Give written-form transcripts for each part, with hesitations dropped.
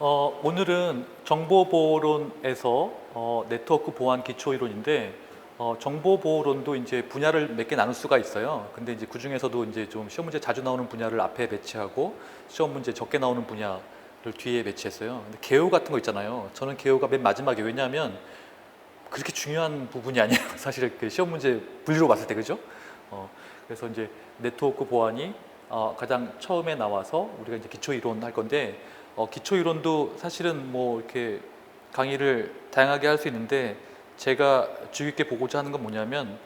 오늘은 정보보호론에서 네트워크 보안 기초이론인데 정보보호론도 이제 분야를 몇 개 나눌 수가 있어요. 근데 이제 그 중에서도 이제 좀 시험 문제 자주 나오는 분야를 앞에 배치하고 시험 문제 적게 나오는 분야를 뒤에 배치했어요. 근데 개요 같은 거 있잖아요. 저는 개요가 맨 마지막에, 왜냐하면 그렇게 중요한 부분이 아니에요. 사실 그 시험 문제 분리로 봤을 때, 그죠? 그래서 이제 네트워크 보안이 가장 처음에 나와서 우리가 이제 기초 이론 할 건데, 기초 이론도 사실은 뭐 이렇게 강의를 다양하게 할 수 있는데, 제가 주의 깊게 보고자 하는 건 뭐냐면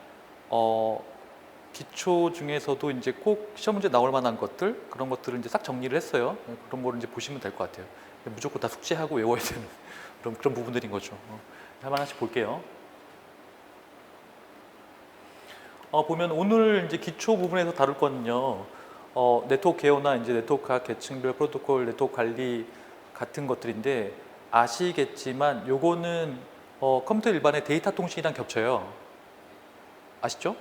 기초 중에서도 이제 꼭 시험 문제 나올 만한 것들, 그런 것들을 이제 싹 정리를 했어요. 그런 거를 이제 보시면 될 것 같아요. 무조건 다 숙지하고 외워야 되는 그런 부분들인 거죠. 하나씩 볼게요. 보면 오늘 이제 기초 부분에서 다룰 거는요, 네트워크 개요나 이제 네트워크 각 계층별 프로토콜, 네트워크 관리 같은 것들인데, 아시겠지만 요거는 컴퓨터 일반의 데이터 통신이랑 겹쳐요. 아시죠?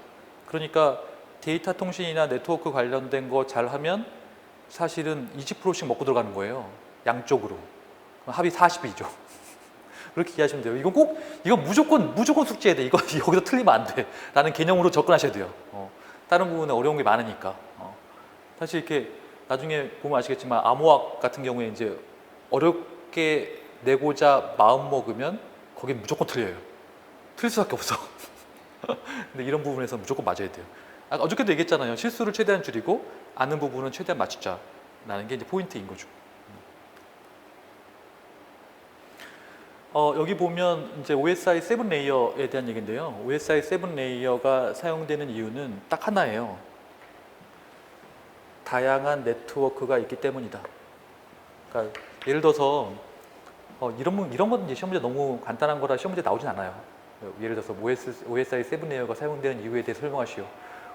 그러니까 데이터 통신이나 네트워크 관련된 거 잘하면 사실은 20%씩 먹고 들어가는 거예요. 양쪽으로. 합이 40이죠. 그렇게 이해하시면 돼요. 이건 무조건 숙지해야 돼. 이거 여기서 틀리면 안 돼. 라는 개념으로 접근하셔야 돼요. 다른 부분에 어려운 게 많으니까. 사실 이렇게 나중에 보면 아시겠지만 암호학 같은 경우에 이제 어렵게 내고자 마음 먹으면 거기 무조건 틀려요. 틀릴 수밖에 없어. 근데 이런 부분에서 무조건 맞아야 돼요. 어저께도 얘기했잖아요. 실수를 최대한 줄이고 아는 부분은 최대한 맞추자. 라는 게 이제 포인트인 거죠. 여기 보면 이제 OSI 7 레이어에 대한 얘기인데요. OSI 7 레이어가 사용되는 이유는 딱 하나예요. 다양한 네트워크가 있기 때문이다. 그러니까 예를 들어서 이런 건 이제 시험 문제 너무 간단한 거라 시험 문제 나오진 않아요. 예를 들어서 OSI 7 레이어가 사용되는 이유에 대해 설명하시오.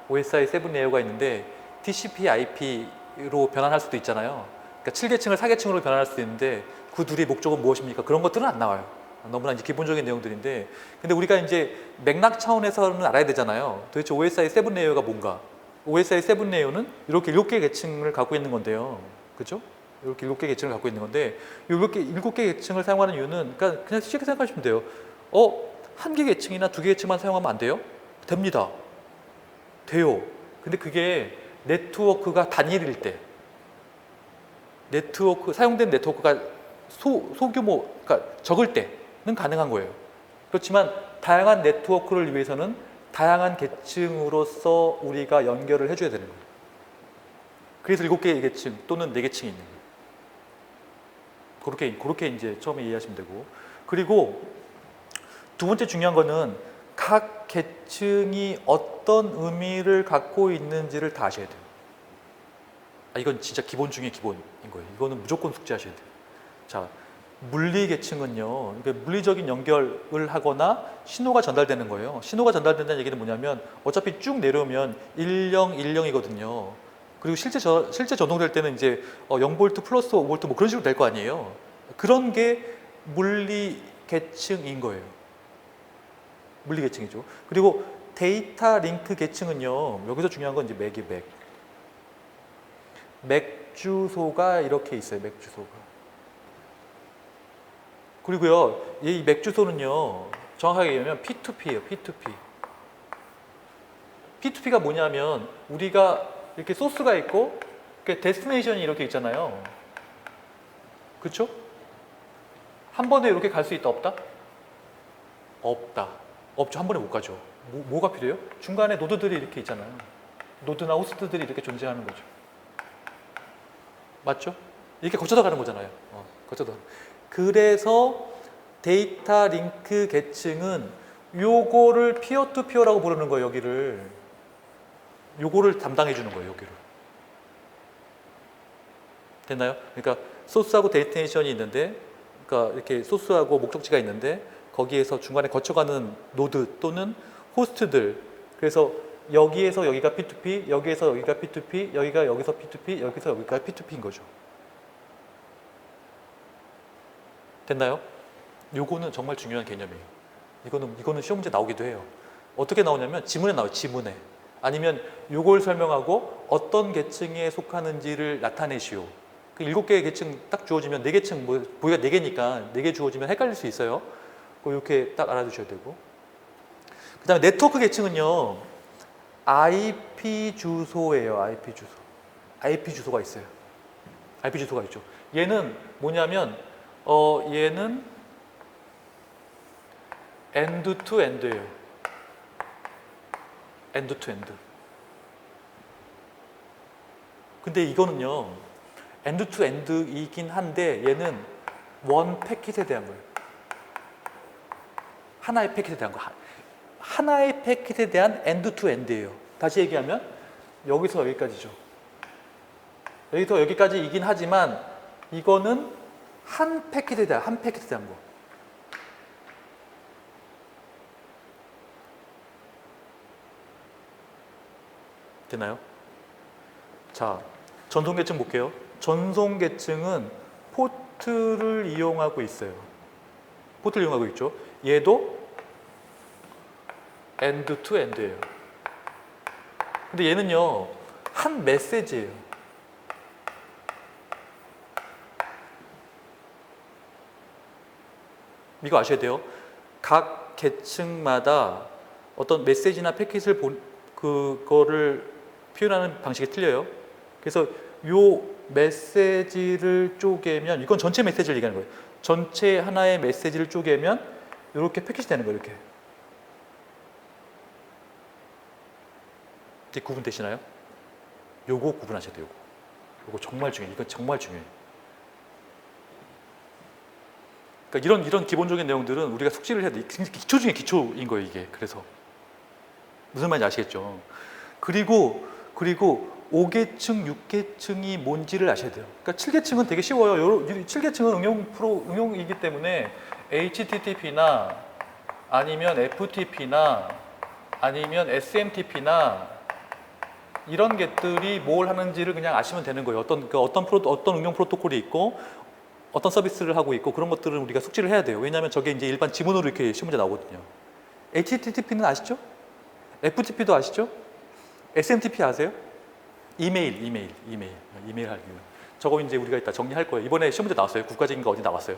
OSI 7 레이어가 있는데 TCP/IP로 변환할 수도 있잖아요. 그러니까 7계층을 4계층으로 변환할 수도 있는데 그 둘의 목적은 무엇입니까? 그런 것들은 안 나와요. 너무나 이제 기본적인 내용들인데, 근데 우리가 이제 맥락 차원에서는 알아야 되잖아요. 도대체 OSI 7 레이어가 뭔가? OSI 7 레이어는 이렇게 7개 계층을 갖고 있는 건데요. 그죠? 이렇게 7개 계층을 갖고 있는 건데, 이렇게 7개 계층을 사용하는 이유는, 그러니까 그냥 쉽게 생각하시면 돼요. 한 개 계층이나 두 개 계층만 사용하면 안 돼요? 됩니다. 돼요. 근데 그게 네트워크가 단일일 때, 사용된 네트워크가 소규모, 그러니까 적을 때는 가능한 거예요. 그렇지만 다양한 네트워크를 위해서는 다양한 계층으로서 우리가 연결을 해줘야 되는 거예요. 그래서 7개의 계층 또는 4계층이 있는 거예요. 그렇게 이제 처음에 이해하시면 되고, 그리고 두 번째 중요한 거는 각 계층이 어떤 의미를 갖고 있는지를 다 아셔야 돼요. 이건 진짜 기본 중에 기본인 거예요. 이거는 무조건 숙지하셔야 돼요. 자, 물리 계층은요, 물리적인 연결을 하거나 신호가 전달되는 거예요. 신호가 전달된다는 얘기는 뭐냐면 어차피 쭉 내려오면 1010이거든요. 그리고 실제 전송될 때는 이제 0V 플러스 5V 뭐 그런 식으로 될 거 아니에요. 그런 게 물리 계층인 거예요. 물리 계층이죠. 그리고 데이터 링크 계층은요, 여기서 중요한 건 이제 맥이 맥 주소가 이렇게 있어요. 맥 주소가. 그리고요, 이 맥 주소는요, 정확하게 얘기하면 P2P예요. P2P. P2P가 뭐냐면 우리가 이렇게 소스가 있고 데스티네이션이 이렇게 있잖아요. 그렇죠? 한 번에 이렇게 갈 수 있다, 없다? 없다. 없죠. 한 번에 못 가죠. 뭐가 필요해요? 중간에 노드들이 이렇게 있잖아요. 노드나 호스트들이 이렇게 존재하는 거죠. 맞죠? 이렇게 거쳐서 가는 거잖아요. 거쳐서. 그래서 데이터 링크 계층은 요거를 피어 투 피어라고 부르는 거예요. 요거를 담당해 주는 거예요. 여기를. 됐나요? 그러니까 소스하고 데스티네이션이 있는데, 그러니까 이렇게 소스하고 목적지가 있는데 거기에서 중간에 거쳐가는 노드 또는 호스트들, 그래서 여기에서 여기가 P2P, 여기에서 여기가 P2P, 여기가 여기서 P2P, 여기서 여기가 P2P인 거죠. 됐나요? 요거는 정말 중요한 개념이에요. 이거는 시험 문제 나오기도 해요. 어떻게 나오냐면 지문에 나와요. 지문에. 아니면 요걸 설명하고 어떤 계층에 속하는지를 나타내시오. 그 7개의 계층 딱 주어지면 4계층, 뭐 보기가 4개니까 4개 주어지면 헷갈릴 수 있어요. 이렇게 딱 알아두셔야 되고. 그 다음에 네트워크 계층은요, IP 주소예요. IP 주소. IP 주소가 있어요. IP 주소가 있죠. 얘는 뭐냐면 얘는 엔드 투 엔드예요. 엔드 투 엔드. 근데 이거는요, 엔드 투 엔드이긴 한데 얘는 원 패킷에 대한 거예요. 하나의 패킷에 대한 거. 하나의 패킷에 대한 엔드 투 엔드예요. 다시 얘기하면 여기서 여기까지죠. 여기서 여기까지이긴 하지만 이거는 한 패킷에 대한 거. 되나요? 자, 전송 계층 볼게요. 전송 계층은 포트를 이용하고 있어요. 포트를 이용하고 있죠. 얘도 엔드 투 엔드예요. 근데 얘는요, 한 메시지예요. 이거 아셔야 돼요. 각 계층마다 어떤 메시지나 패킷을 그거를 표현하는 방식이 틀려요. 그래서 요 메시지를 쪼개면, 이건 전체 메시지를 얘기하는 거예요. 전체 하나의 메시지를 쪼개면 이렇게 패킷이 되는 거예요. 이렇게. 이제 구분되시나요? 요거 구분하셔야 돼요. 요거 정말 중요해요. 이건 정말 중요해요. 그러니까 이런 기본적인 내용들은 우리가 숙지를 해야 돼. 기초 중에 기초인 거예요, 이게. 그래서 무슨 말인지 아시겠죠? 그리고 5계층, 6계층이 뭔지를 아셔야 돼요. 그러니까 7계층은 되게 쉬워요. 7계층은 응용이기 때문에 HTTP나 아니면 FTP나 아니면 SMTP나 이런 것들이 뭘 하는지를 그냥 아시면 되는 거예요. 어떤 응용 프로토콜이 있고 어떤 서비스를 하고 있고 그런 것들을 우리가 숙지를 해야 돼요. 왜냐하면 저게 이제 일반 지문으로 이렇게 시험 문제 나오거든요. HTTP는 아시죠? FTP도 아시죠? SMTP 아세요? 이메일 하기. 저거 이제 우리가 이따 정리할 거예요. 이번에 시험 문제 나왔어요. 국가적인 거 어디 나왔어요?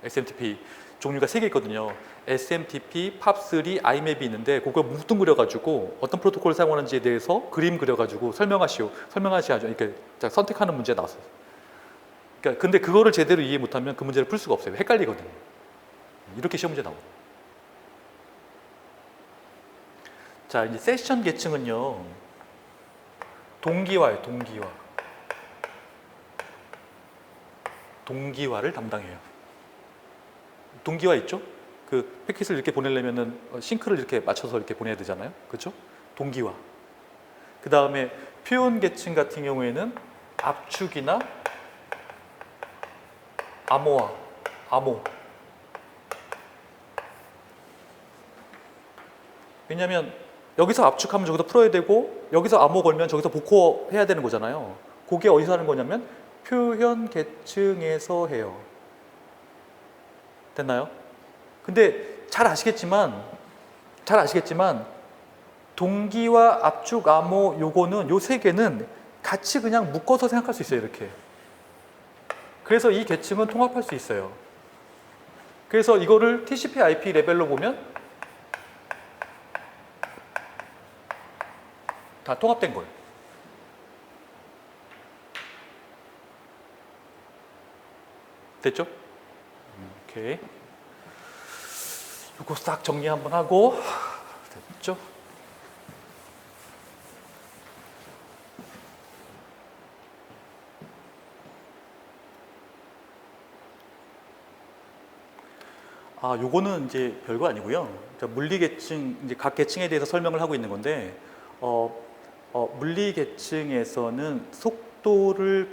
SMTP 종류가 3개 있거든요. SMTP, POP3, IMAP이 있는데 그거 뭉뚱그려가지고 어떤 프로토콜을 사용하는지에 대해서 그림 그려가지고 설명하시오. 이렇게 선택하는 문제 나왔어요. 그러니까 근데 그거를 제대로 이해 못하면 그 문제를 풀 수가 없어요. 헷갈리거든요. 이렇게 시험 문제 나오고. 자, 이제 세션 계층은요, 동기화예요. 동기화를 담당해요. 동기화 있죠? 그 패킷을 이렇게 보내려면은 싱크를 이렇게 맞춰서 이렇게 보내야 되잖아요. 그렇죠? 동기화. 그 다음에 표현 계층 같은 경우에는 압축이나 암호. 왜냐하면 여기서 압축하면 저기서 풀어야 되고 여기서 암호 걸면 저기서 복호해야 되는 거잖아요. 그게 어디서 하는 거냐면 표현 계층에서 해요. 됐나요? 근데 잘 아시겠지만 동기와 압축, 암호 요거는 요 3개는 같이 그냥 묶어서 생각할 수 있어요. 이렇게. 그래서 이 계층은 통합할 수 있어요. 그래서 이거를 TCP/IP 레벨로 보면 다 통합된 거예요. 됐죠? 오케이. 이거 싹 정리 한번 하고 됐죠? 요거는 이제 별거 아니고요. 물리 계층, 이제 각 계층에 대해서 설명을 하고 있는 건데, 물리 계층에서는 속도를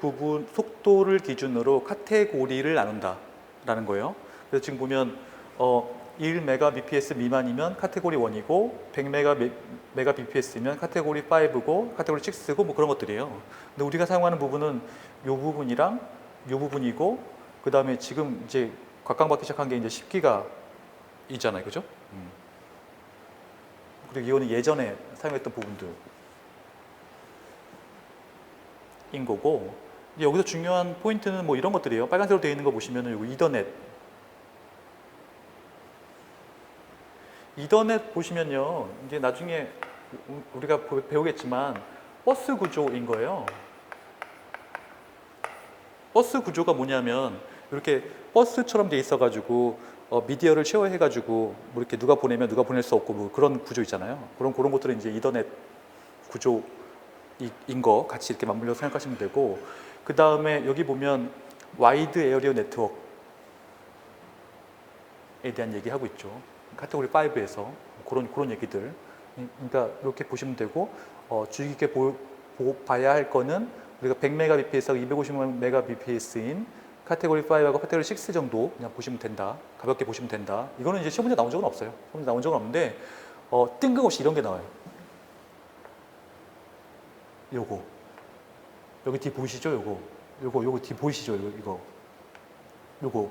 기준으로 카테고리를 나눈다라는 거예요. 그래서 지금 보면 1Mbps 미만이면 카테고리 1이고 100Mbps면 카테고리 5고 카테고리 6고 뭐 그런 것들이에요. 근데 우리가 사용하는 부분은 요 부분이랑 요 부분이고 그 다음에 지금 이제 곽강받기 시작한 게 이제 10기가 있잖아요, 그죠? 그리고 이거는 예전에 사용했던 부분들인 거고, 이제 여기서 중요한 포인트는 뭐 이런 것들이에요. 빨간색으로 되어 있는 거 보시면은 여기 이더넷. 이더넷 보시면요. 이제 나중에 우리가 배우겠지만 버스 구조인 거예요. 버스 구조가 뭐냐면 이렇게 버스처럼 돼 있어가지고 미디어를 쉐어해가지고 뭐 이렇게 누가 보내면 누가 보낼 수 없고 뭐 그런 구조 있잖아요. 그런 것들은 이제 이더넷 구조인 거 같이 이렇게 맞물려 생각하시면 되고, 그 다음에 여기 보면 와이드 에어리어 네트워크에 대한 얘기하고 있죠. 카테고리 5에서 그런 얘기들. 그러니까 이렇게 보시면 되고, 주의 깊게 봐야 할 거는 우리가 100Mbps하고 250Mbps인 카테고리 5하고 카테고리 6 정도 그냥 보시면 된다. 가볍게 보시면 된다. 이거는 이제 시험 문제 나온 적은 없어요. 시험 문제 나온 적은 없는데 뜬금없이 이런 게 나와요. 요거 여기 뒤 보이시죠? 요거 뒤 보이시죠? 요거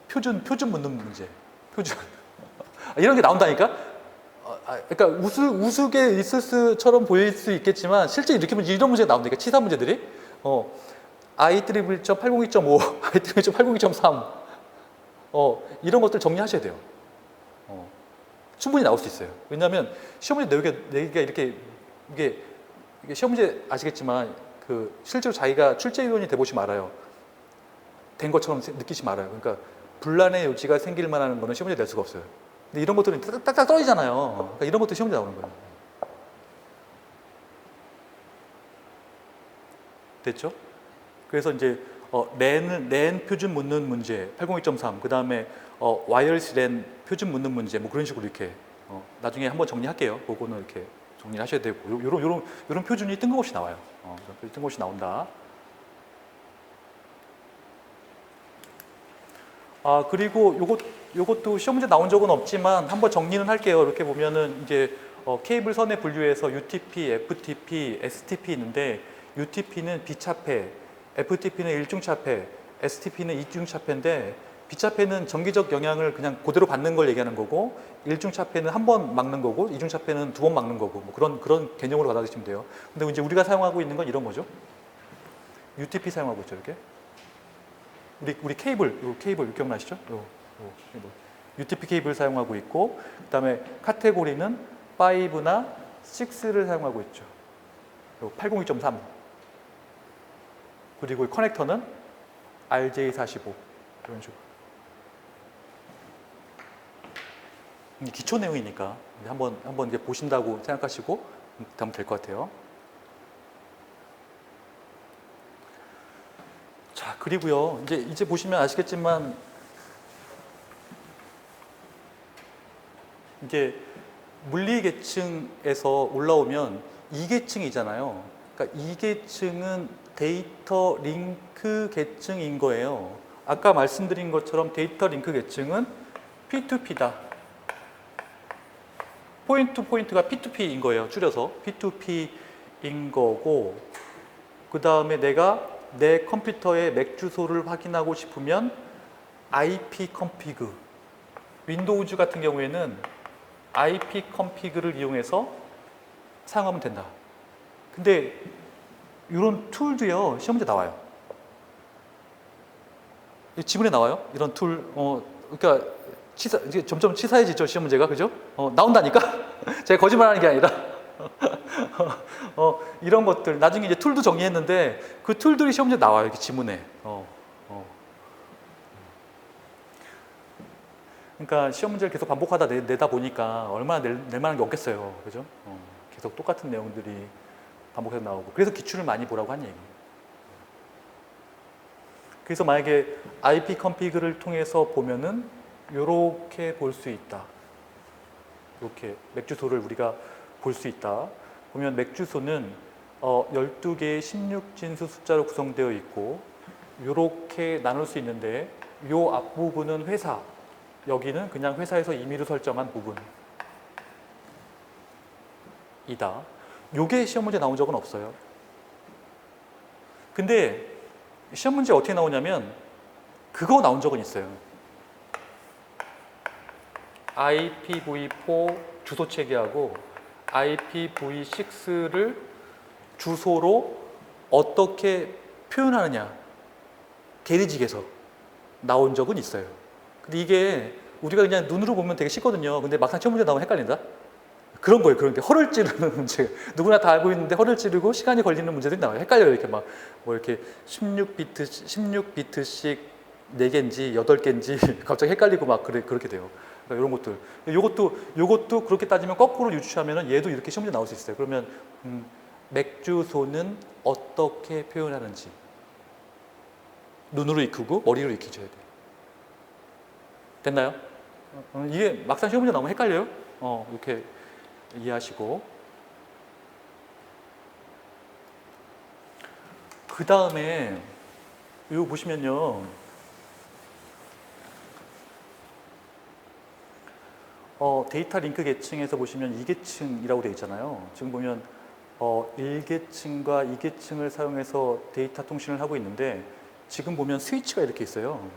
표준 묻는 문제. 표준 이런 게 나온다니까. 그러니까 우스개 있을처럼 보일 수 있겠지만 실제 이렇게 이런 문제가 나온다니까. 치사 문제들이 I111.802.5, I111.802.3 이런 것들 정리하셔야 돼요. 충분히 나올 수 있어요. 왜냐하면 시험 문제 내기가 이렇게 이게 시험 문제 아시겠지만 그 실제로 자기가 출제위원이 돼보시면 알아요. 된 것처럼 느끼지 말아요. 그러니까 분란의 여지가 생길 만한 거는 시험 문제 낼 수가 없어요. 근데 이런 것들은 딱딱 떨어지잖아요. 그러니까 이런 것도 시험 문제 나오는 거예요. 됐죠? 그래서 이제 랜 표준 묻는 문제 802.3, 그 다음에 와이어리스 랜 표준 묻는 문제 뭐 그런 식으로 이렇게 나중에 한번 정리할게요. 그거는 이렇게 정리를 하셔야 되고, 요런 표준이 뜬금없이 나와요. 뜬금없이 나온다. 그리고 요것도 시험 문제 나온 적은 없지만 한번 정리는 할게요. 이렇게 보면은 이제 케이블 선에 분류해서 UTP, FTP, STP 있는데, UTP는 비차폐, FTP는 일중차폐, STP는 이중차폐인데, 비차폐는 정기적 영향을 그냥 그대로 받는 걸 얘기하는 거고, 일중차폐는 한 번 막는 거고, 이중차폐는 두 번 막는 거고, 뭐 그런 개념으로 받아들이시면 돼요. 근데 이제 우리가 사용하고 있는 건 이런 거죠. UTP 사용하고 있죠, 이렇게. 우리 케이블 기억나시죠? UTP 케이블 사용하고 있고, 그 다음에 카테고리는 5나 6를 사용하고 있죠. 802.3. 그리고 커넥터는 RJ45. 이런 식으로. 기초 내용이니까 한번 이제 보신다고 생각하시고 하면 될 것 같아요. 자, 그리고요. 이제 보시면 아시겠지만 이제 물리 계층에서 올라오면 2계층이잖아요. 그러니까 2계층은 데이터 링크 계층인 거예요. 아까 말씀드린 것처럼 데이터 링크 계층은 P2P다. 포인트 투 포인트가 P2P인 거예요. 줄여서 P2P인 거고, 그 다음에 내가 내 컴퓨터의 맥 주소를 확인하고 싶으면 IP 컴피그, 윈도우즈 같은 경우에는 IP 컴피그를 이용해서 사용하면 된다. 근데 이런 툴도요, 시험 문제 나와요. 지문에 나와요. 이런 툴, 그러니까 이제 점점 치사해지죠, 시험 문제가. 그죠? 나온다니까? 제가 거짓말하는 게 아니라. 이런 것들 나중에 이제 툴도 정리했는데 그 툴들이 시험 문제 나와요, 이렇게 지문에. 그러니까 시험 문제를 계속 반복하다 내다 보니까 얼마나 낼 만한 게 없겠어요, 그죠? 계속 똑같은 내용들이 반복해서 나오고, 그래서 기출을 많이 보라고 한 얘기예요. 그래서 만약에 IP 컴피그를 통해서 보면은 이렇게 볼 수 있다. 이렇게 맥 주소를 우리가 볼 수 있다. 보면 맥 주소는 12개의 16진수 숫자로 구성되어 있고, 이렇게 나눌 수 있는데 이 앞부분은 회사, 여기는 그냥 회사에서 임의로 설정한 부분이다. 요게 시험 문제 나온 적은 없어요. 근데 시험 문제 어떻게 나오냐면 그거 나온 적은 있어요. IPv4 주소 체계하고 IPv6를 주소로 어떻게 표현하느냐 게리직에서 나온 적은 있어요. 근데 이게 우리가 그냥 눈으로 보면 되게 쉽거든요. 근데 막상 시험 문제 나오면 헷갈린다? 그런 거예요. 그런 게 허를 찌르는 문제. 누구나 다 알고 있는데 허를 찌르고 시간이 걸리는 문제들이 나와요. 헷갈려요. 이렇게 막 뭐 이렇게 16비트씩 4개인지 8개인지 갑자기 헷갈리고 막 그렇게 돼요. 그러니까 이런 것들. 요것도 그렇게 따지면 거꾸로 유추하면은 얘도 이렇게 시험 문제 나올 수 있어요. 그러면 맥주소는 어떻게 표현하는지 눈으로 익히고 머리로 익히셔야 돼요. 됐나요? 이게 막상 시험 문제 나오면 헷갈려요. 이렇게 이해하시고. 그 다음에 이거 보시면요. 데이터 링크 계층에서 보시면 2계층이라고 되어 있잖아요. 지금 보면 1계층과 2계층을 사용해서 데이터 통신을 하고 있는데 지금 보면 스위치가 이렇게 있어요.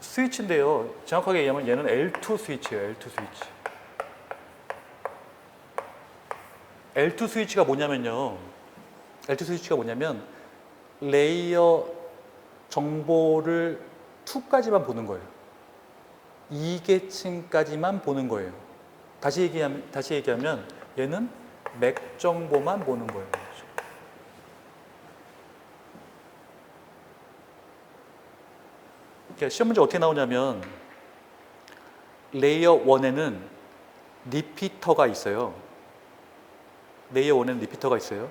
스위치인데요. 정확하게 얘기하면 얘는 L2 스위치예요. L2 스위치. L2 스위치가 뭐냐면요. L2 스위치가 뭐냐면 레이어 정보를 2까지만 보는 거예요. 2계층까지만 보는 거예요. 다시 얘기하면 얘는 맥 정보만 보는 거예요. 그러니까 시험 문제 어떻게 나오냐면 레이어 1에는 리피터가 있어요. 레이어 1에는 리피터가 있어요.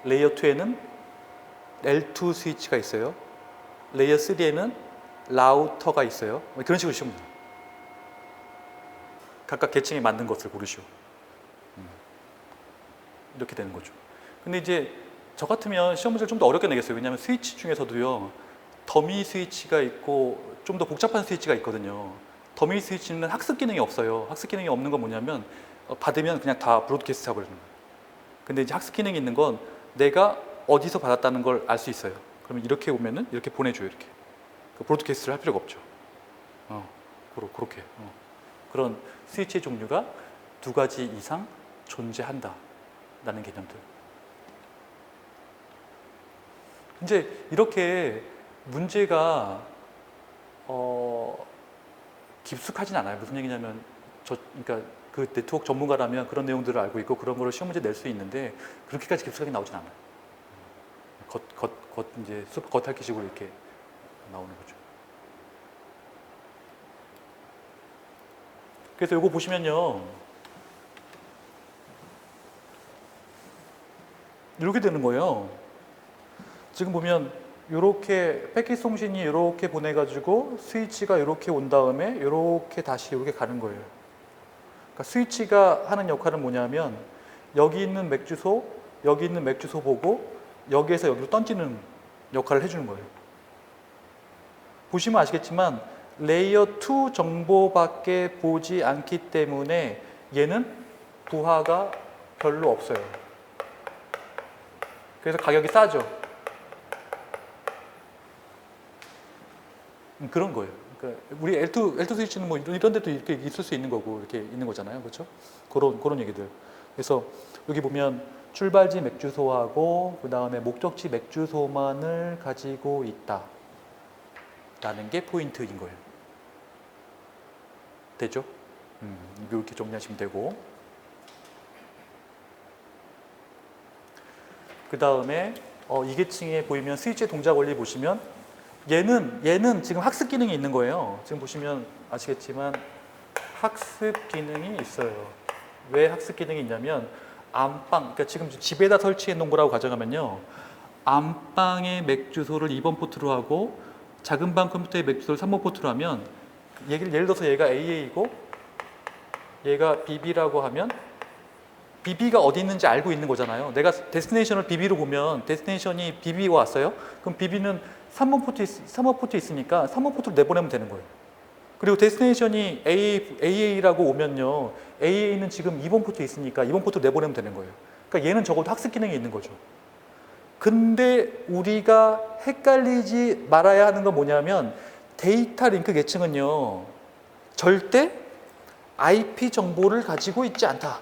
레이어 2에는 L2 스위치가 있어요. 레이어 3에는 라우터가 있어요. 그런 식으로 시험 문제. 각각 계층에 맞는 것을 고르시오. 이렇게 되는 거죠. 근데 이제 저 같으면 시험 문제를 좀 더 어렵게 내겠어요. 왜냐하면 스위치 중에서도요. 더미 스위치가 있고 좀 더 복잡한 스위치가 있거든요. 더미 스위치는 학습 기능이 없어요. 학습 기능이 없는 건 뭐냐면 받으면 그냥 다 브로드캐스트 하고 그러는 거예요. 근데 이제 학습 기능이 있는 건 내가 어디서 받았다는 걸 알 수 있어요. 그러면 이렇게 오면은 이렇게 보내줘요. 이렇게 브로드캐스트를 할 필요가 없죠. 그렇게 그런 스위치의 종류가 2가지 이상 존재한다 라는 개념들. 이제 이렇게 문제가 깊숙하진 않아요. 무슨 얘기냐면 그러니까 그 네트워크 전문가라면 그런 내용들을 알고 있고 그런 거를 시험 문제 낼 수 있는데 그렇게까지 깊숙하게 나오진 않아요. 이제 겉핥기식으로 이렇게 나오는 거죠. 그래서 이거 보시면요. 이렇게 되는 거예요. 지금 보면 이렇게 패킷 송신이 이렇게 보내가지고 스위치가 이렇게 온 다음에 이렇게 다시 이렇게 가는 거예요. 그러니까 스위치가 하는 역할은 뭐냐면 여기 있는 맥 주소, 여기 있는 맥 주소 보고 여기에서 여기로 던지는 역할을 해주는 거예요. 보시면 아시겠지만 레이어 2 정보밖에 보지 않기 때문에 얘는 부하가 별로 없어요. 그래서 가격이 싸죠. 그런 거예요. 그러니까 우리 L2 스위치는 뭐 이런 데도 이렇게 있을 수 있는 거고 이렇게 있는 거잖아요. 그렇죠? 그런 얘기들. 그래서 여기 보면 출발지 맥 주소하고 그 다음에 목적지 맥 주소만을 가지고 있다 라는 게 포인트인 거예요. 되죠? 이렇게 정리하시면 되고 그 다음에 2계층에 보이면 스위치의 동작 원리 보시면 얘는 지금 학습 기능이 있는 거예요. 지금 보시면 아시겠지만 학습 기능이 있어요. 왜 학습 기능이 있냐면 안방, 그러니까 지금 집에다 설치해 놓은 거라고 가정하면요. 안방의 맥 주소를 2번 포트로 하고 작은 방 컴퓨터의 맥 주소를 3번 포트로 하면 예를 들어서 얘가 AA이고 얘가 BB라고 하면 BB가 어디 있는지 알고 있는 거잖아요. 내가 데스티네이션을 BB로 보면 데스티네이션이 BB가 왔어요. 그럼 BB는 3번 포트에 있으니까 3번 포트로 내보내면 되는 거예요. 그리고 데스티네이션이 AA라고 오면요. AA는 지금 2번 포트에 있으니까 2번 포트로 내보내면 되는 거예요. 그러니까 얘는 적어도 학습 기능이 있는 거죠. 근데 우리가 헷갈리지 말아야 하는 건 뭐냐면 데이터 링크 계층은요. 절대 IP 정보를 가지고 있지 않다.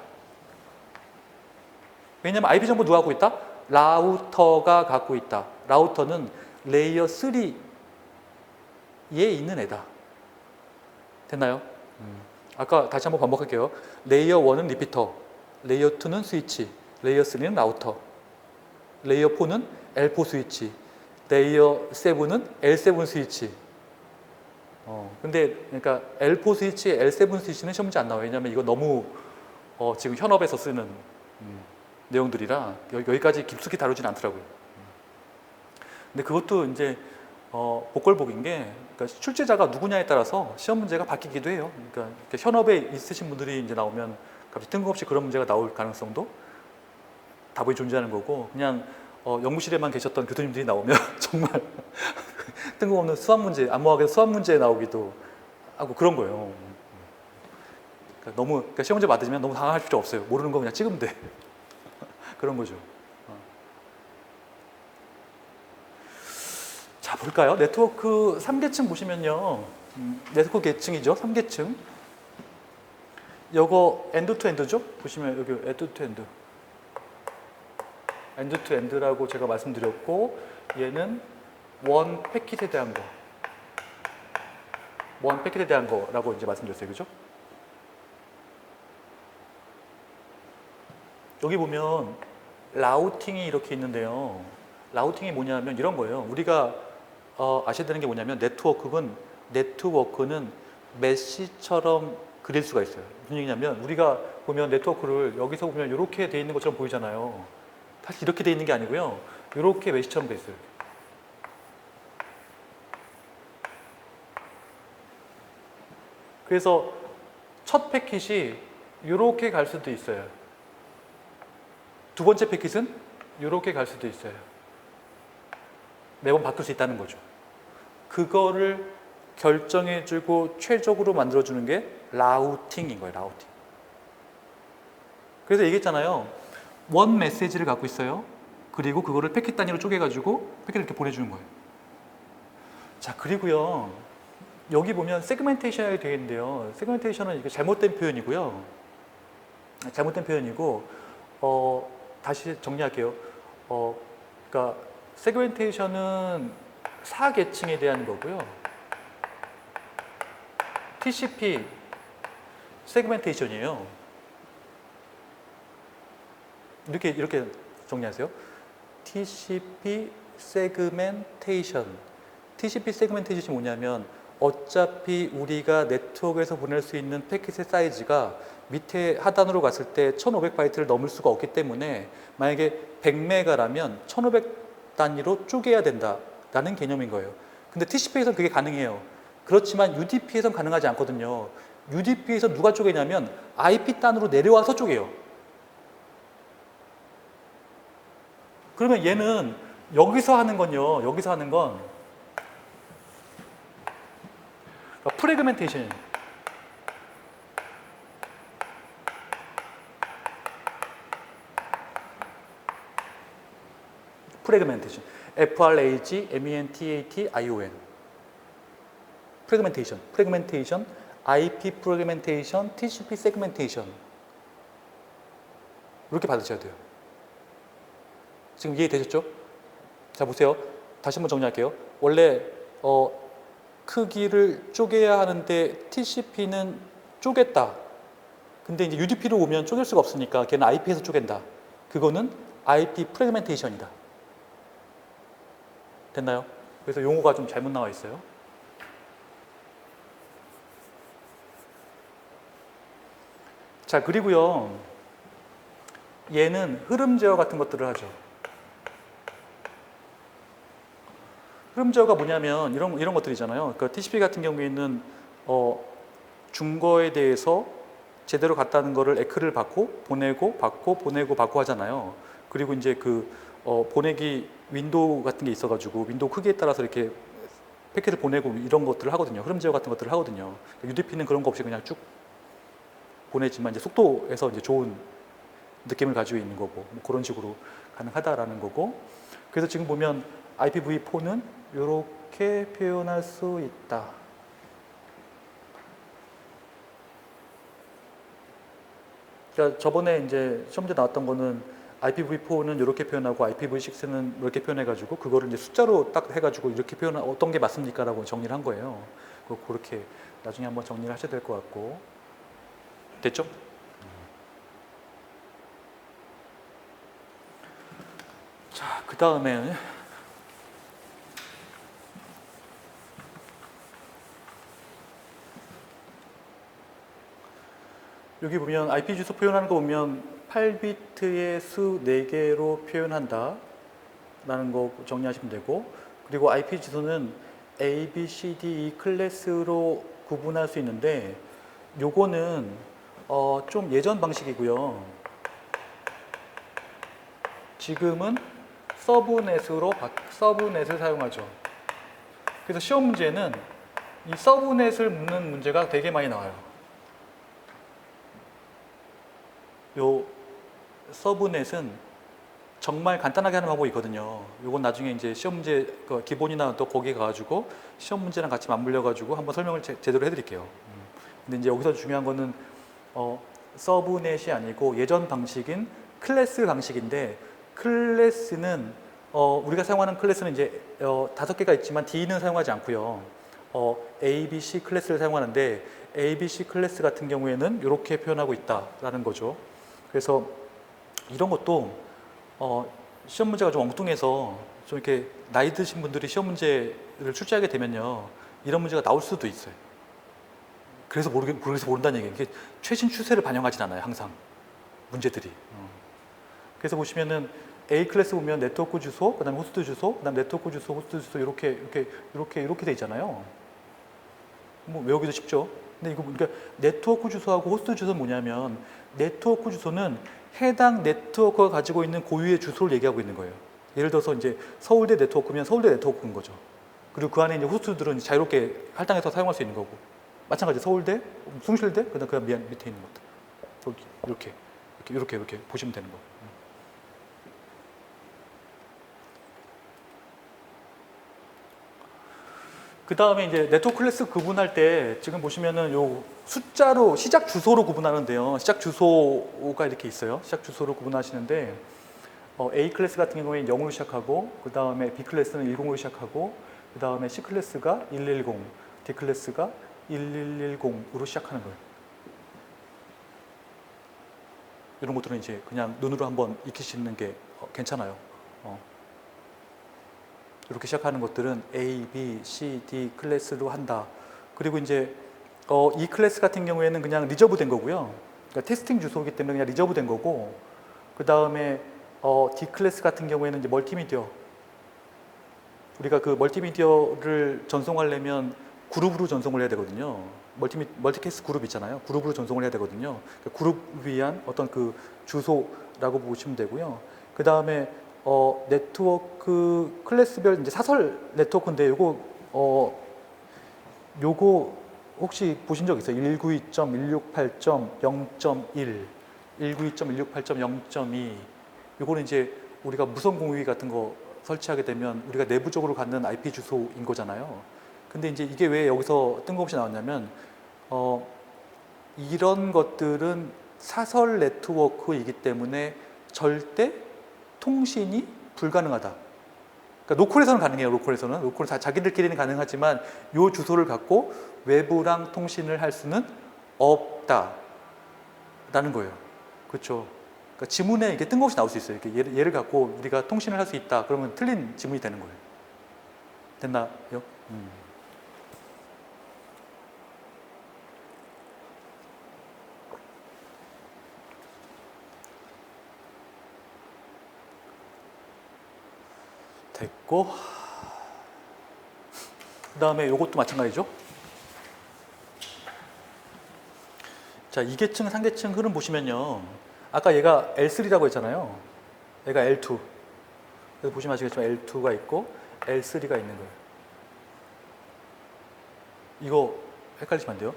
왜냐면 IP 정보 누가 갖고 있다? 라우터가 갖고 있다. 라우터는 레이어 3에 있는 애다. 됐나요? 아까 다시 한번 반복할게요. 레이어 1은 리피터, 레이어 2는 스위치, 레이어 3는 라우터, 레이어 4는 L4 스위치, 레이어 7은 L7 스위치. 근데 그러니까 L4 스위치, L7 스위치는 시험 문제 안 나와요. 왜냐하면 이거 너무 지금 현업에서 쓰는 내용들이라 여기까지 깊숙이 다루진 않더라고요. 근데 그것도 이제 복걸복인 게 그러니까 출제자가 누구냐에 따라서 시험 문제가 바뀌기도 해요. 그러니까 현업에 있으신 분들이 이제 나오면 갑자기 뜬금없이 그런 문제가 나올 가능성도 다분히 존재하는 거고, 그냥 연구실에만 계셨던 교수님들이 나오면 정말 뜬금없는 수학 문제, 암무학에서 수학 문제 나오기도 하고 그런 거예요. 그러니까 시험 문제 받으면 너무 당황할 필요 없어요. 모르는 거 그냥 찍으면 돼. 그런 거죠. 자, 볼까요? 네트워크 3계층 보시면요. 네트워크 계층이죠. 3계층. 요거 엔드 투 엔드죠? 보시면 여기 엔드 투 엔드. 엔드 투 엔드라고 제가 말씀드렸고, 얘는 원 패킷에 대한 거. 원 패킷에 대한 거라고 이제 말씀드렸어요. 그죠? 여기 보면 라우팅이 이렇게 있는데요. 라우팅이 뭐냐면 이런 거예요. 우리가 아셔야 되는 게 뭐냐면 네트워크는 메시처럼 그릴 수가 있어요. 무슨 얘기냐면 우리가 보면 네트워크를 여기서 보면 이렇게 돼 있는 것처럼 보이잖아요. 사실 이렇게 돼 있는 게 아니고요. 이렇게 메시처럼 돼 있어요. 그래서 첫 패킷이 이렇게 갈 수도 있어요. 두 번째 패킷은 이렇게 갈 수도 있어요. 매번 바꿀 수 있다는 거죠. 그거를 결정해주고 최적으로 만들어주는 게 라우팅인 거예요. 라우팅. 그래서 얘기했잖아요. 원 메시지를 갖고 있어요. 그리고 그거를 패킷 단위로 쪼개가지고 패킷을 이렇게 보내주는 거예요. 자, 그리고요. 여기 보면 세그멘테이션이 되어 있는데요. 세그멘테이션은 이게 잘못된 표현이고요. 잘못된 표현이고, 다시 정리할게요. 그러니까 세그멘테이션은 4계층에 대한 거고요. TCP 세그멘테이션이에요. 이렇게 정리하세요. TCP 세그멘테이션. TCP 세그멘테이션이 뭐냐면 어차피 우리가 네트워크에서 보낼 수 있는 패킷의 사이즈가 밑에 하단으로 갔을 때 1500바이트를 넘을 수가 없기 때문에 만약에 100메가라면 1500 단위로 쪼개야 된다라는 개념인 거예요. 근데 TCP에서는 그게 가능해요. 그렇지만 UDP에서는 가능하지 않거든요. UDP에서 누가 쪼개냐면 IP 단으로 내려와서 쪼개요. 그러면 얘는 여기서 하는 건요. 여기서 하는 건 프래그멘테이션. 프래그멘테이션. FRAGMENTATION. 프래그멘테이션. 프래그멘테이션. IP 프래그멘테이션. TCP 세그멘테이션. 이렇게 받으셔야 돼요. 지금 이해되셨죠? 자, 보세요. 다시 한번 정리할게요. 원래 크기를 쪼개야 하는데 TCP는 쪼갰다. 근데 이제 UDP로 오면 쪼갤 수가 없으니까 걔는 IP에서 쪼갠다. 그거는 IP 프래그멘테이션이다. 됐나요? 그래서 용어가 좀 잘못 나와 있어요. 자, 그리고요. 얘는 흐름 제어 같은 것들을 하죠. 흐름 제어가 뭐냐면 이런 것들이잖아요. 그러니까 TCP 같은 경우에는 준 거에 대해서 제대로 갔다는 거를 에크를 받고 보내고 받고 보내고 받고 하잖아요. 그리고 이제 보내기 윈도우 같은 게 있어가지고 윈도우 크기에 따라서 이렇게 패킷을 보내고 이런 것들을 하거든요. 흐름 제어 같은 것들을 하거든요. UDP는 그런 거 없이 그냥 쭉 보내지만 이제 속도에서 이제 좋은 느낌을 가지고 있는 거고 뭐 그런 식으로 가능하다라는 거고. 그래서 지금 보면 IPv4는 이렇게 표현할 수 있다. 그러니까 저번에 이제 시험 문제 나왔던 거는 IPv4는 이렇게 표현하고 IPv6는 이렇게 표현해가지고 그거를 이제 숫자로 딱 해가지고 이렇게 표현 어떤 게 맞습니까라고 정리를 한 거예요. 그렇게 나중에 한번 정리를 하셔야 될 것 같고 됐죠? 자, 그 다음에 여기 보면 IP 주소 표현하는 거 보면 8비트의 수 4개로 표현한다 라는 거 정리하시면 되고, 그리고 IP 주소는 A, B, C, D, E 클래스로 구분할 수 있는데 요거는 좀 예전 방식이고요. 지금은 서브넷을 사용하죠. 그래서 시험 문제는 이 서브넷을 묻는 문제가 되게 많이 나와요. 요 서브넷은 정말 간단하게 하는 방법이 있거든요. 요건 나중에 이제 시험 문제 기본이나 또 거기에 가가지고 시험 문제랑 같이 맞물려가지고 한번 설명을 제대로 해드릴게요. 근데 이제 여기서 중요한 거는 서브넷이 아니고 예전 방식인 클래스 방식인데, 클래스는 우리가 사용하는 클래스는 이제 5개가 있지만 D는 사용하지 않고요. A, B, C 클래스를 사용하는데 A, B, C 클래스 같은 경우에는 이렇게 표현하고 있다라는 거죠. 그래서 이런 것도 시험 문제가 좀 엉뚱해서 좀 이렇게 나이 드신 분들이 시험 문제를 출제하게 되면요, 이런 문제가 나올 수도 있어요. 그래서 모른다는 얘기예요. 이게 최신 추세를 반영하진 않아요, 항상 문제들이. 그래서 보시면은 A 클래스 보면 네트워크 주소, 그다음에 호스트 주소, 그다음 네트워크 주소, 호스트 주소 이렇게 돼 있잖아요. 뭐 외우기도 쉽죠. 근데 이거 그러니까 네트워크 주소하고 호스트 주소는 뭐냐면, 네트워크 주소는 해당 네트워크가 가지고 있는 고유의 주소를 얘기하고 있는 거예요. 예를 들어서 이제 서울대 네트워크면 서울대 네트워크인 거죠. 그리고 그 안에 이제 호스트들은 자유롭게 할당해서 사용할 수 있는 거고, 마찬가지 서울대, 숭실대, 그다음 그 밑에 있는 것들 이렇게 보시면 되는 거예요. 그 다음에 이제 네트워크 클래스 구분할 때 지금 보시면은 요 숫자로 시작 주소로 구분하는데요. 시작 주소가 이렇게 있어요. 시작 주소로 구분하시는데 A 클래스 같은 경우에 0으로 시작하고, 그 다음에 B 클래스는 10으로 시작하고, 그 다음에 C 클래스가 110, D 클래스가 1110으로 시작하는 거예요. 이런 것들은 이제 그냥 눈으로 한번 익히시는 게 괜찮아요. 이렇게 시작하는 것들은 A, B, C, D 클래스로 한다. 그리고 이제 E 클래스 같은 경우에는 그냥 리저브 된 거고요. 그러니까 테스팅 주소이기 때문에 그냥 리저브 된 거고, 그 다음에 D 클래스 같은 경우에는 이제 멀티미디어. 우리가 그 멀티미디어를 전송하려면 그룹으로 전송을 해야 되거든요. 멀티캐스트 그룹 있잖아요. 그룹으로 전송을 해야 되거든요. 그러니까 그룹 위한 어떤 그 주소라고 보시면 되고요. 그 다음에 네트워크 클래스별 이제 사설 네트워크인데 요거 혹시 보신 적 있어요? 192.168.0.1, 192.168.0.2. 요거는 이제 우리가 무선 공유기 같은 거 설치하게 되면 우리가 내부적으로 갖는 IP 주소인 거잖아요. 근데 이제 이게 왜 여기서 뜬금없이 나왔냐면 이런 것들은 사설 네트워크이기 때문에 절대 통신이 불가능하다. 그러니까 로컬에서는 가능해요. 로컬에서는 자기들끼리는 가능하지만 이 주소를 갖고 외부랑 통신을 할 수는 없다라는 거예요. 그렇죠? 그러니까 지문에 이게 뜬금없이 나올 수 있어요. 이렇게 얘를 갖고 우리가 통신을 할 수 있다. 그러면 틀린 지문이 되는 거예요. 됐나요? 됐고, 그 다음에 이것도 마찬가지죠. 자, 2계층, 3계층 흐름 보시면요, 아까 얘가 L3라고 했잖아요. 얘가 L2. 그래서 보시면 아시겠지만 L2가 있고 L3가 있는 거예요. 이거 헷갈리시면 안 돼요.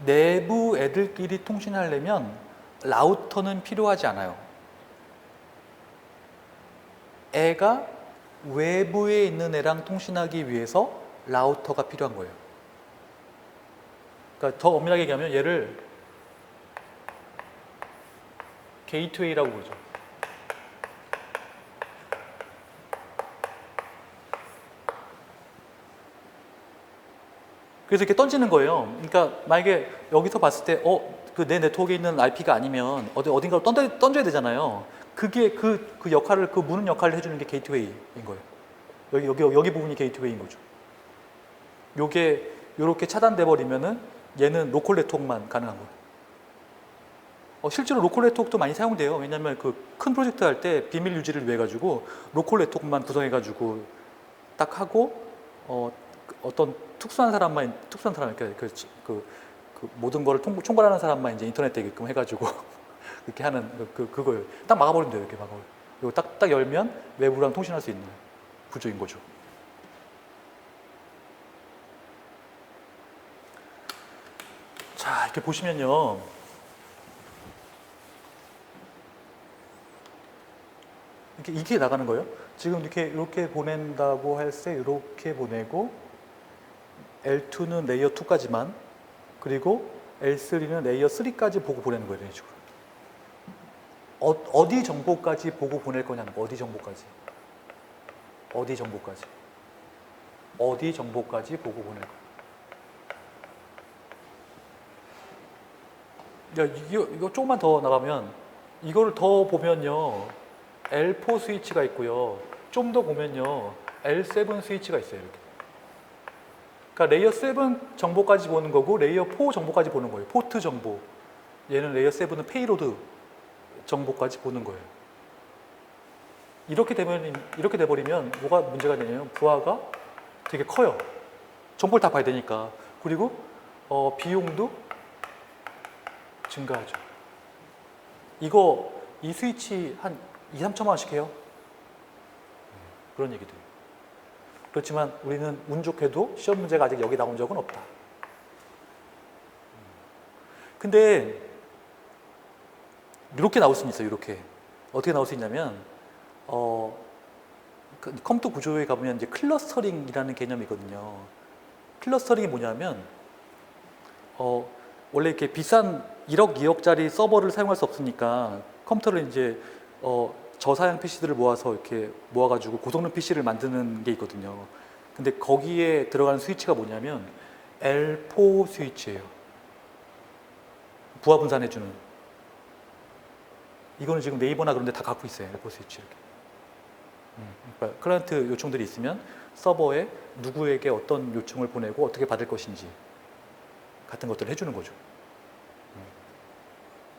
내부 애들끼리 통신하려면 라우터는 필요하지 않아요. 애가 외부에 있는 애랑 통신하기 위해서 라우터가 필요한 거예요. 그러니까 더 엄밀하게 얘기하면 얘를 게이트웨이라고 부르죠. 그래서 이렇게 던지는 거예요. 그러니까 만약에 여기서 봤을 때, 그 내 네트워크에 있는 IP가 아니면 어딘가로 던져야 되잖아요. 그게 그 역할을, 그 무는 역할을 해주는 게 게이트웨이인 거예요. 여기 부분이 게이트웨이인 거죠. 요게 요렇게 차단돼 버리면은 얘는 로컬 네트워크만 가능한 거예요. 실제로 로컬 네트워크도 많이 사용돼요. 왜냐하면 그 큰 프로젝트 할 때 비밀 유지를 위해 가지고 로컬 네트워크만 구성해 가지고 딱 하고 어떤 특수한 사람 그 모든 거를 총괄하는 사람만 이제 인터넷 되게끔 해가지고 그렇게 하는 그걸 딱 막아버리면 돼요. 이렇게 막아버려. 이거 딱 열면 외부랑 통신할 수 있는 구조인 거죠. 자, 이렇게 보시면요. 이게 나가는 거예요. 지금 이렇게 보낸다고 할 때 이렇게 보내고 L2는 레이어 2까지만, 그리고 L3는 레이어 3까지 보고 보내는 거예요. 이런 식으로. 어디 정보까지 보고 보낼 거냐는 거. 어디 정보까지 보고 보낼 거야. 야, 이거 조금만 더 나가면, 이거를 더 보면요, L4 스위치가 있고요. 좀 더 보면요, L7 스위치가 있어요. 이렇게. 그러니까 레이어 7 정보까지 보는 거고, 레이어 4 정보까지 보는 거예요. 포트 정보. 얘는 레이어 7은 페이로드 정보까지 보는 거예요. 이렇게 돼버리면 뭐가 문제가 되냐면, 부하가 되게 커요. 정보를 다 봐야 되니까. 그리고 비용도 증가하죠. 이 스위치 한 2, 3천만 원씩 해요. 그런 얘기들. 그렇지만 우리는 운 좋게도 시험 문제가 아직 여기 나온 적은 없다. 근데 이렇게 나올 수는 있어요. 이렇게. 어떻게 나올 수 있냐면 컴퓨터 구조에 가보면 이제 클러스터링이라는 개념이거든요. 클러스터링이 뭐냐면 원래 이렇게 비싼 1억, 2억짜리 서버를 사용할 수 없으니까 컴퓨터를 이제 저사양 PC들을 이렇게 모아가지고 고성능 PC를 만드는 게 있거든요. 근데 거기에 들어가는 스위치가 뭐냐면 L4 스위치예요. 부하 분산해주는. 이거는 지금 네이버나 그런 데 다 갖고 있어요. L4 스위치 이렇게. 그러니까 클라이언트 요청들이 있으면 서버에 누구에게 어떤 요청을 보내고 어떻게 받을 것인지 같은 것들을 해주는 거죠.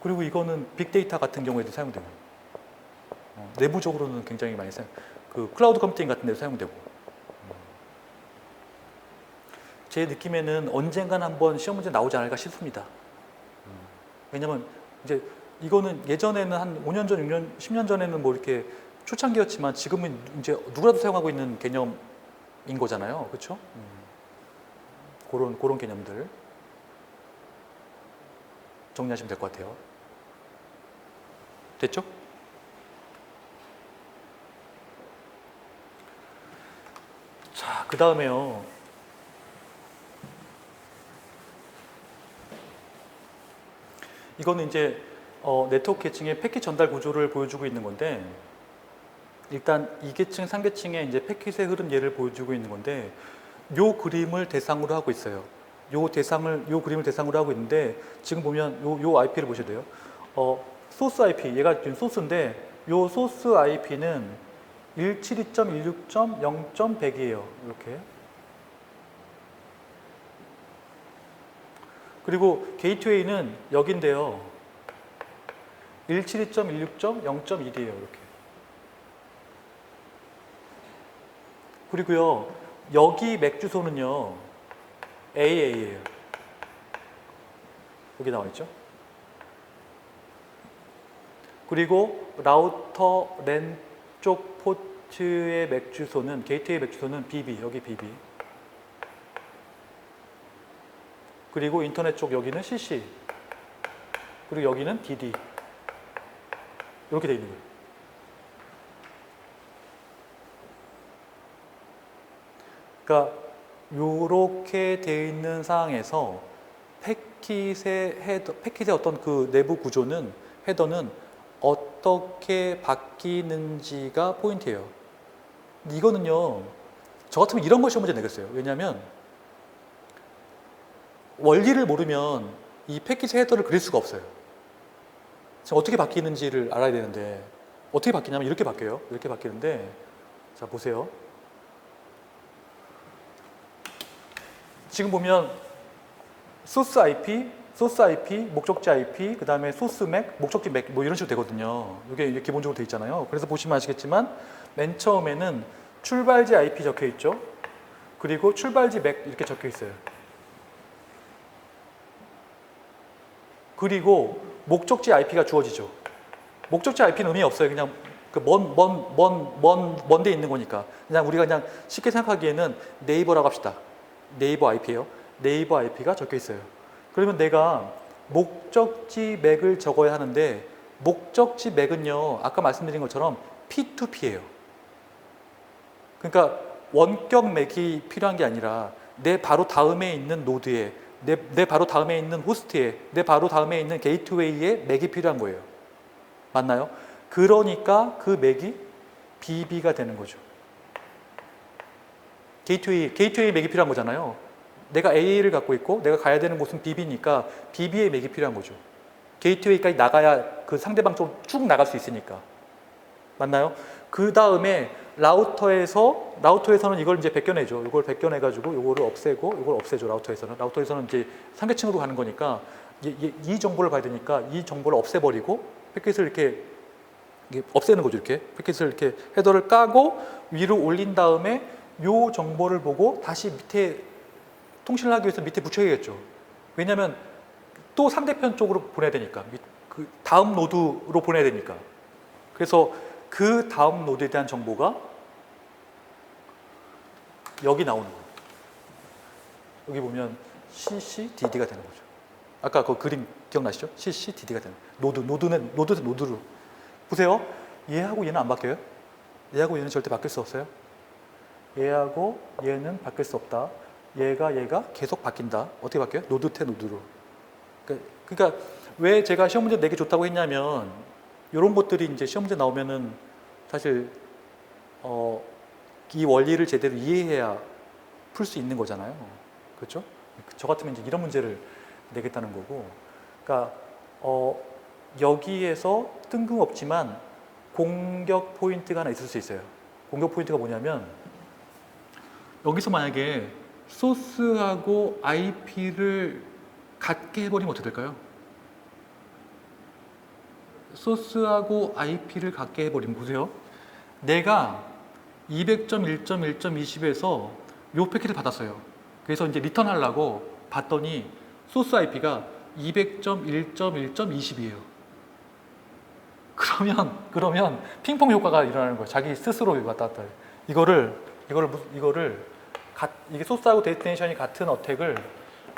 그리고 이거는 빅데이터 같은 경우에도 사용되고, 내부적으로는 굉장히 많이 그 클라우드 컴퓨팅 같은 데도 사용되고. 제 느낌에는 언젠간 한번 시험 문제 나오지 않을까 싶습니다. 왜냐면 이제 이거는 예전에는 한 5년 전, 6년, 10년 전에는 뭐 이렇게 초창기였지만 지금은 이제 누구라도 사용하고 있는 개념인 거잖아요. 그렇죠? 그런 개념들 정리하시면 될 것 같아요. 됐죠? 자, 그 다음에요. 이거는 이제 네트워크 계층의 패킷 전달 구조를 보여주고 있는 건데, 일단 2계층, 3계층의 이제 패킷의 흐름 예를 보여주고 있는 건데, 요 그림을 대상으로 하고 있어요. 요 그림을 대상으로 하고 있는데, 지금 보면 요 IP를 보셔야 돼요. 소스 IP, 얘가 지금 소스인데, 요 소스 IP는 172.16.0.100이에요. 이렇게. 그리고 게이트웨이는 여긴데요. 172.16.0.1이에요. 이렇게. 그리고요, 여기 맥 주소는요, AA예요. 여기 나와 있죠? 그리고 라우터 랜 쪽 포트의 맥 주소는, 게이트웨이 맥 주소는 BB, 여기 BB. 그리고 인터넷 쪽 여기는 CC. 그리고 여기는 DD. 이렇게 되어 있는 거예요. 그러니까 이렇게 되어 있는 상황에서 패킷의 어떤 그 내부 구조는, 헤더는 어떻게 바뀌는지가 포인트예요. 근데 이거는요, 저 같으면 이런 거 시험 문제 내겠어요. 왜냐하면 원리를 모르면 이 패키지 헤더를 그릴 수가 없어요. 지금 어떻게 바뀌는지를 알아야 되는데 어떻게 바뀌냐면 이렇게 바뀌어요. 이렇게 바뀌는데 자 보세요. 지금 보면 소스 IP, 목적지 IP, 그 다음에 소스 맥, 목적지 맥, 뭐 이런 식으로 되거든요. 이게 기본적으로 돼 있잖아요. 그래서 보시면 아시겠지만 맨 처음에는 출발지 IP 적혀 있죠. 그리고 출발지 맥 이렇게 적혀 있어요. 그리고 목적지 IP가 주어지죠. 목적지 IP는 의미 없어요. 그냥 먼 데 있는 거니까. 그냥 우리가 그냥 쉽게 생각하기에는 네이버라고 합시다. 네이버 IP예요. 네이버 IP가 적혀 있어요. 그러면 내가 목적지 맥을 적어야 하는데 목적지 맥은요. 아까 말씀드린 것처럼 P2P예요. 그러니까 원격 맥이 필요한 게 아니라 내 바로 다음에 있는 노드에 내 바로 다음에 있는 호스트에 내 바로 다음에 있는 게이트웨이에 맥이 필요한 거예요. 맞나요? 그러니까 그 맥이 BB가 되는 거죠. 게이트웨이 맥이 필요한 거잖아요. 내가 A를 갖고 있고 내가 가야 되는 곳은 BB니까 BB의 맥이 필요한 거죠. 게이트웨이까지 나가야 그 상대방 쪽으로 쭉 나갈 수 있으니까. 맞나요? 그 다음에 라우터에서는 이걸 이제 벗겨내죠. 이걸 벗겨내가지고 이거를 없애고 이걸 없애죠. 라우터에서는 이제 상계층으로 가는 거니까 이 정보를 봐야 되니까 이 정보를 없애버리고 패킷을 이렇게 없애는 거죠. 이렇게 패킷을 이렇게 헤더를 까고 위로 올린 다음에 요 정보를 보고 다시 밑에 통신을 하기 위해서 밑에 붙여야겠죠. 왜냐하면 또 상대편 쪽으로 보내야 되니까 그 다음 노드로 보내야 되니까. 그래서 그 다음 노드에 대한 정보가 여기 나오는 거예요. 여기 보면 CCDD가 되는 거죠. 아까 그 그림 기억나시죠? CCDD가 되는 거예요. 노드로. 보세요. 얘하고 얘는 안 바뀌어요. 얘하고 얘는 절대 바뀔 수 없어요. 얘하고 얘는 바뀔 수 없다. 얘가 계속 바뀐다. 어떻게 바뀌어요? 노드 태 노드로. 그러니까 왜 제가 시험 문제 내기 좋다고 했냐면 이런 것들이 이제 시험 문제 나오면은 사실 이 원리를 제대로 이해해야 풀 수 있는 거잖아요. 그렇죠? 저 같으면 이제 이런 문제를 내겠다는 거고. 그러니까 여기에서 뜬금없지만 공격 포인트가 하나 있을 수 있어요. 공격 포인트가 뭐냐면 여기서 만약에 소스하고 IP를 같게 해버리면 어떻게 될까요? 소스하고 IP를 같게 해버리면 보세요. 내가 200.1.1.20에서 요 패킷을 받았어요. 그래서 이제 리턴 하려고 봤더니 소스 IP가 200.1.1.20이에요. 그러면 핑퐁 효과가 일어나는 거예요. 자기 스스로 왔다 갔다 해요. 이게 소스하고 데스티네이션이 같은 어택을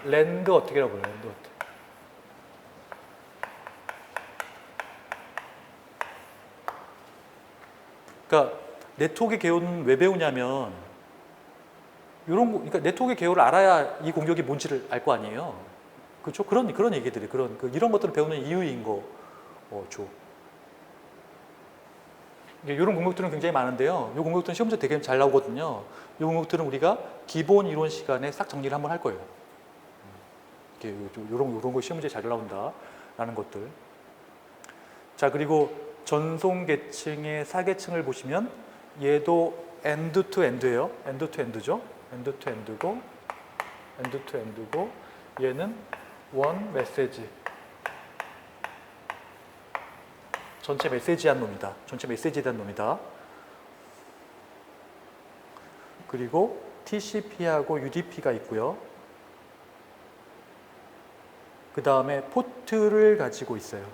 랜드 어택이라고 해요. 랜드 어택. 그러니까 네트워크 개요는 왜 배우냐면 그러니까 네트워크 개요를 알아야 이 공격이 뭔지를 알 거 아니에요. 그렇죠? 그런 얘기들이 이런 것들을 배우는 이유인 거죠. 이런 공격들은 굉장히 많은데요. 이 공격들은 시험 문제 되게 잘 나오거든요. 이 공격들은 우리가 기본 이론 시간에 싹 정리를 한번 할 거예요. 이런 거 시험 문제 잘 나온다라는 것들. 자, 그리고 전송 계층의 사계층을 보시면 얘도 엔드 투 엔드예요. 엔드 투 엔드죠. 엔드 투 엔드고 얘는 원 메시지. 전체 메시지한 놈이다. 전체 메시지에 대한 놈이다. 그리고 TCP하고 UDP가 있고요. 그 다음에 포트를 가지고 있어요.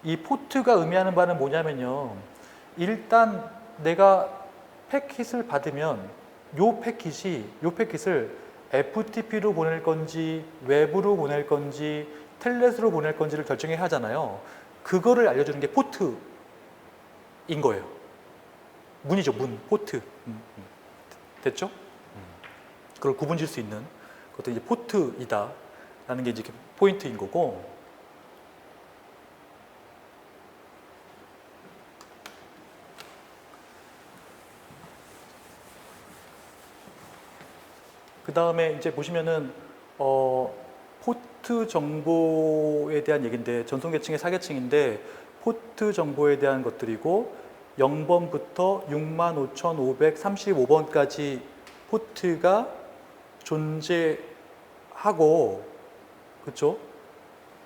이 포트가 의미하는 바는 뭐냐면요. 일단 내가 패킷을 받으면 요 패킷을 FTP로 보낼 건지 웹으로 보낼 건지 텔넷으로 보낼 건지를 결정해야 하잖아요. 그거를 알려주는 게 포트인 거예요. 문이죠, 문, 포트. 됐죠? 그걸 구분 지을 수 있는 그것도 이제 포트이다 라는 게 이제 포인트인 거고. 그 다음에 이제 보시면은 포트 정보에 대한 얘기인데 전송 계층의 4계층인데 포트 정보에 대한 것들이고 0번부터 65,535번까지 포트가 존재하고 그렇죠?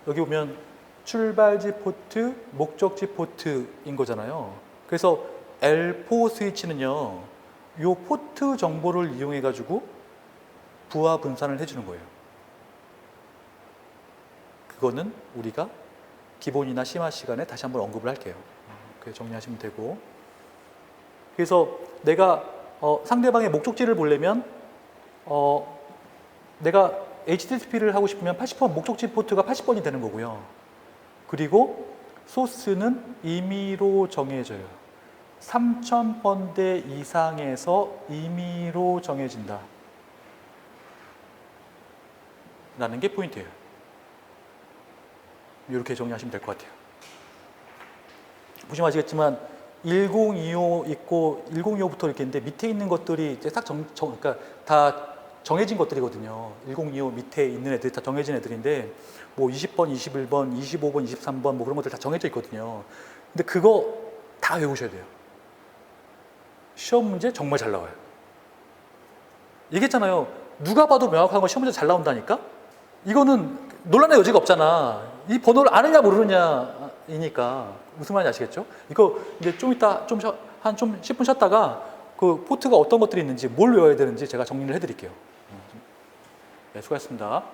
여기 보면 출발지 포트, 목적지 포트인 거잖아요. 그래서 L4 스위치는요. 요 포트 정보를 이용해 가지고 부하 분산을 해주는 거예요. 그거는 우리가 기본이나 심화 시간에 다시 한번 언급을 할게요. 그렇게 정리하시면 되고. 그래서 내가 상대방의 목적지를 보려면 내가 HTTP를 하고 싶으면 80번 목적지 포트가 80번이 되는 거고요. 그리고 소스는 임의로 정해져요. 3000번대 이상에서 임의로 정해진다. 라는 게 포인트예요. 이렇게 정리하시면 될 것 같아요. 보시면 아시겠지만 1025 있고 1025부터 이렇게 있는데 밑에 있는 것들이 이제 딱 그러니까 다 정해진 것들이거든요. 1025 밑에 있는 애들이 다 정해진 애들인데 뭐 20번, 21번, 25번, 23번 뭐 그런 것들 다 정해져 있거든요. 근데 그거 다 외우셔야 돼요. 시험 문제 정말 잘 나와요. 얘기했잖아요. 누가 봐도 명확한 거 시험 문제 잘 나온다니까? 이거는 논란의 여지가 없잖아. 이 번호를 아느냐 모르느냐이니까. 무슨 말인지 아시겠죠? 이거 이제 좀 이따 좀 10분 쉬었다가 그 포트가 어떤 것들이 있는지 뭘 외워야 되는지 제가 정리를 해드릴게요. 네, 수고하셨습니다.